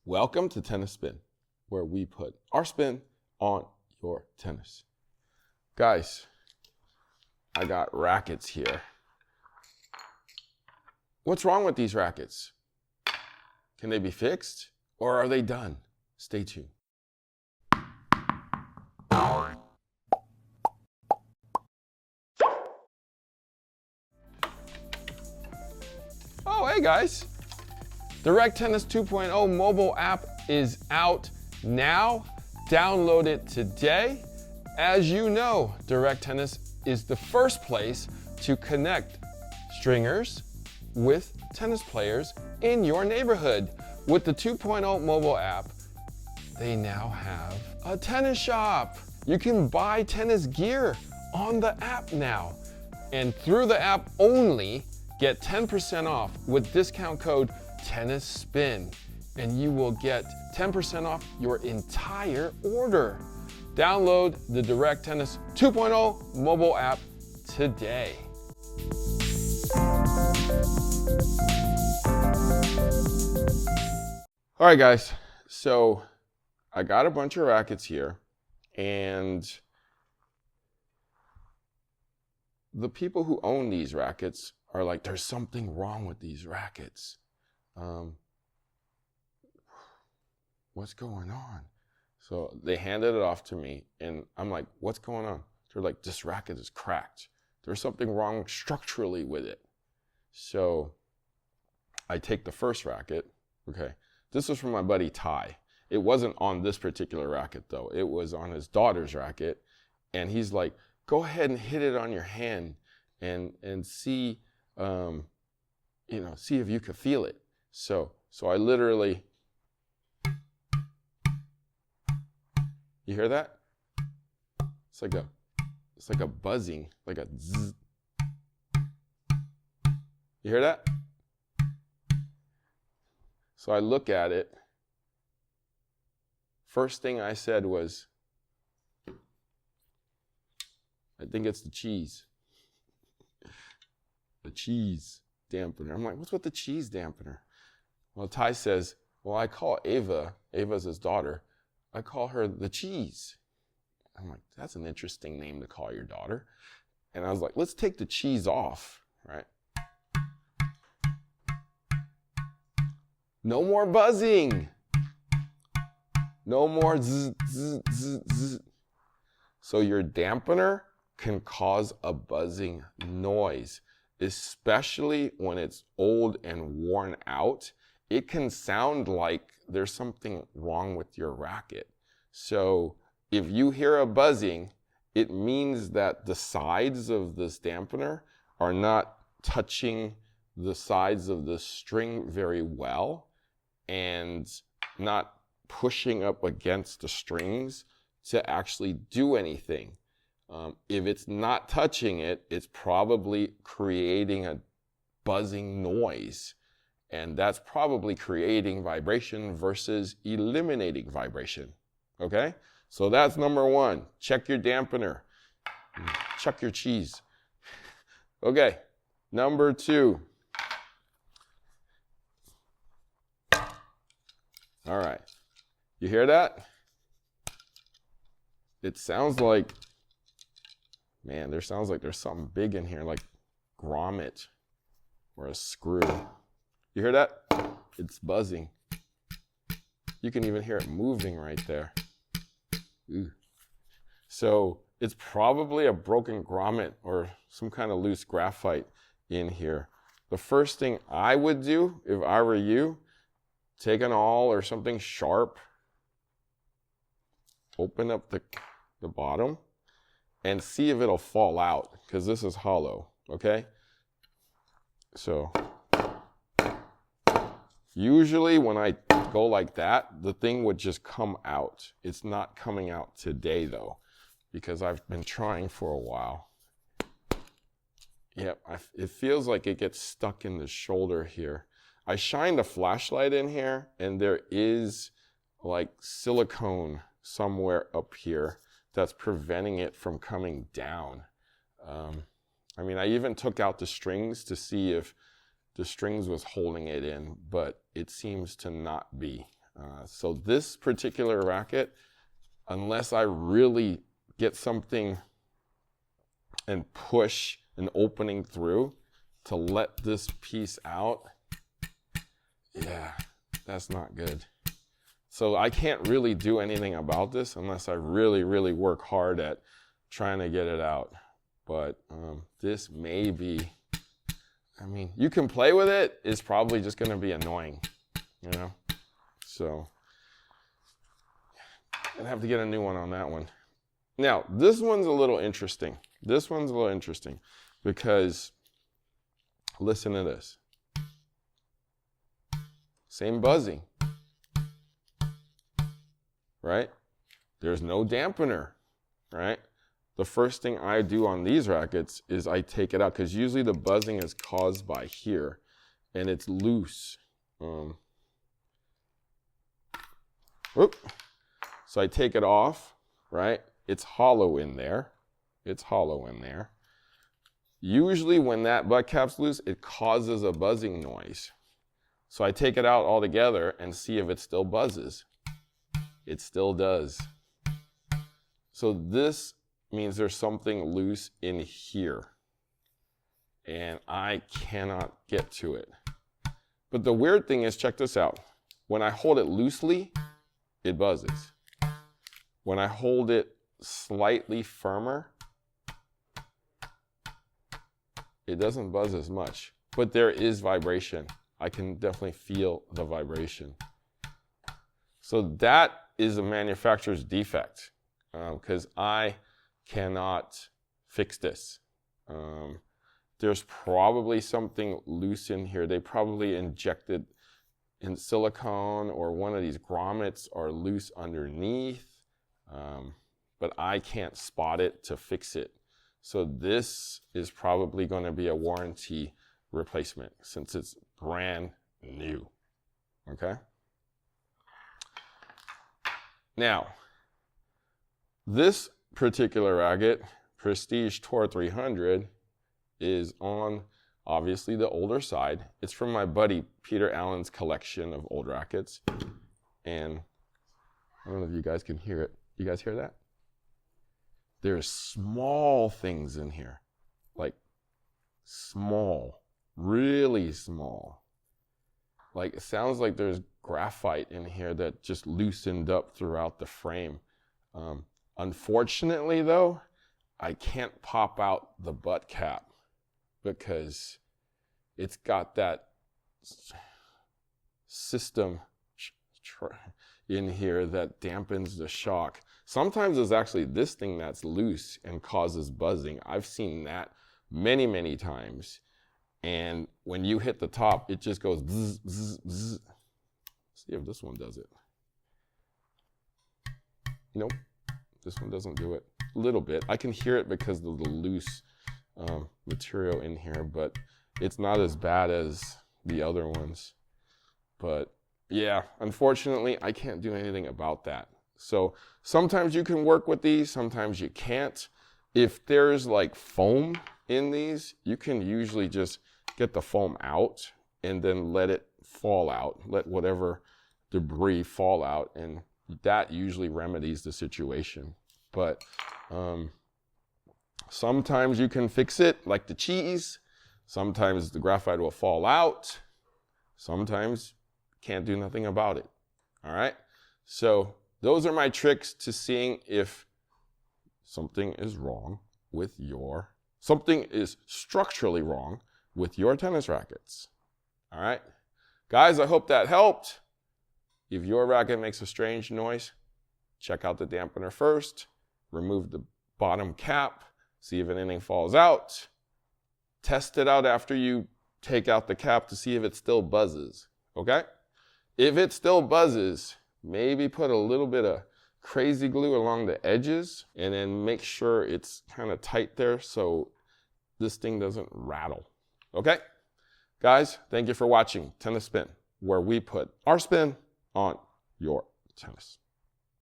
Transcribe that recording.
Welcome to Tennis Spin, where we put our spin on your tennis. Guys, I got rackets here. What's wrong with these rackets? Can they be fixed or are they done? Stay tuned. Oh, hey guys. The Rec Tennis 2.0 mobile app is out now. Download it today. As you know, Direct Tennis is the first place to connect stringers with tennis players in your neighborhood. With the 2.0 mobile app, they now have a tennis shop. You can buy tennis gear on the app now. And through the app only, get 10% off with discount code TennisSpin, and you will get 10% off your entire order. Download the Direct Tennis 2.0 mobile app today. All right, guys, so I got a bunch of rackets here, and the people who own these rackets are like, there's something wrong with these rackets. What's going on? So they handed it off to me, and I'm like, what's going on? They're like, this racket is cracked. There's something wrong structurally with it. So I take the first racket, okay? This was from my buddy Ty. It wasn't on this particular racket though. It was on his daughter's racket. And he's like, go ahead and hit it on your hand and see, see if you could feel it. So I literally, you hear that? It's like a buzzing, like a zzz. You hear that? So I look at it. First thing I said was, I think it's the cheese. The cheese dampener. I'm like, what's with the cheese dampener? Well, Ty says, well, I call Ava's his daughter, I call her the cheese. I'm like, that's an interesting name to call your daughter. And I was like, let's take the cheese off, right? No more buzzing. No more zzz, zzz, zzz, zzz. So your dampener can cause a buzzing noise, especially when it's old and worn out. It can sound like there's something wrong with your racket. So if you hear a buzzing, it means that the sides of this dampener are not touching the sides of the string very well and not pushing up against the strings to actually do anything. If it's not touching it, it's probably creating a buzzing noise. And that's probably creating vibration versus eliminating vibration, okay? So that's number one. Check your dampener. Check your cheese. Okay, number two. All right, you hear that? It sounds like, man, there sounds like there's something big in here, like grommet or a screw. You hear that? It's buzzing. You can even hear it moving right there. Ooh. So it's probably a broken grommet or some kind of loose graphite in here. The first thing I would do if I were you, take an awl or something sharp, open up the bottom and see if it'll fall out, because this is hollow, okay? So usually when I go like that, the thing would just come out. It's not coming out today though, because I've been trying for a while. Yep, it feels like it gets stuck in the shoulder here. I shined a flashlight in here and there is like silicone somewhere up here that's preventing it from coming down. I mean, I even took out the strings to see if the strings was holding it in, but it seems to not be. So this particular racket, unless I really get something and push an opening through to let this piece out, yeah, that's not good. So I can't really do anything about this unless I really, really work hard at trying to get it out. But this may be, I mean, you can play with it. It's probably just going to be annoying, you know? So I'd have to get a new one on that one. Now, this one's a little interesting. This one's a little interesting because listen to this. Same buzzing, right? There's no dampener, right? The first thing I do on these rackets is I take it out because usually the buzzing is caused by here and it's loose. So I take it off, right? It's hollow in there. It's hollow in there. Usually when that butt cap's loose, it causes a buzzing noise. So I take it out altogether and see if it still buzzes. It still does. So this means there's something loose in here. And I cannot get to it. But the weird thing is, check this out. When I hold it loosely, it buzzes. When I hold it slightly firmer, it doesn't buzz as much, but there is vibration. I can definitely feel the vibration. So that is a manufacturer's defect because I cannot fix this. There's probably something loose in here. They probably injected in silicone or one of these grommets are loose underneath, but I can't spot it to fix it. So this is probably going to be a warranty replacement since it's brand new, okay? Now, this particular racket, Prestige Tour 300, is on obviously the older side. It's from my buddy Peter Allen's collection of old rackets. And I don't know if you guys can hear it. You guys hear that? There's small things in here, like small, really small. Like it sounds like there's graphite in here that just loosened up throughout the frame. Unfortunately though, I can't pop out the butt cap because it's got that system in here that dampens the shock. Sometimes it's actually this thing that's loose and causes buzzing. I've seen that many, many times. And when you hit the top, it just goes zzz, zzz, zzz. See if this one does it. Nope, this one doesn't do it. A little bit. I can hear it because of the loose material in here, but it's not as bad as the other ones. But yeah, unfortunately, I can't do anything about that. So sometimes you can work with these, sometimes you can't. If there's like foam in these, you can usually just get the foam out and then let it fall out, let whatever debris fall out, and that usually remedies the situation. But sometimes you can fix it like the cheese. Sometimes the graphite will fall out. Sometimes can't do nothing about it. All right? So those are my tricks to seeing if something is wrong with something is structurally wrong with your tennis rackets. All right? Guys, I hope that helped. If your racket makes a strange noise, check out the dampener first. Remove the bottom cap. See if anything falls out. Test it out after you take out the cap to see if it still buzzes. Okay? If it still buzzes, maybe put a little bit of crazy glue along the edges and then make sure it's kind of tight there so this thing doesn't rattle. Okay? Guys, thank you for watching Tennis Spin, where we put our spin on your tennis.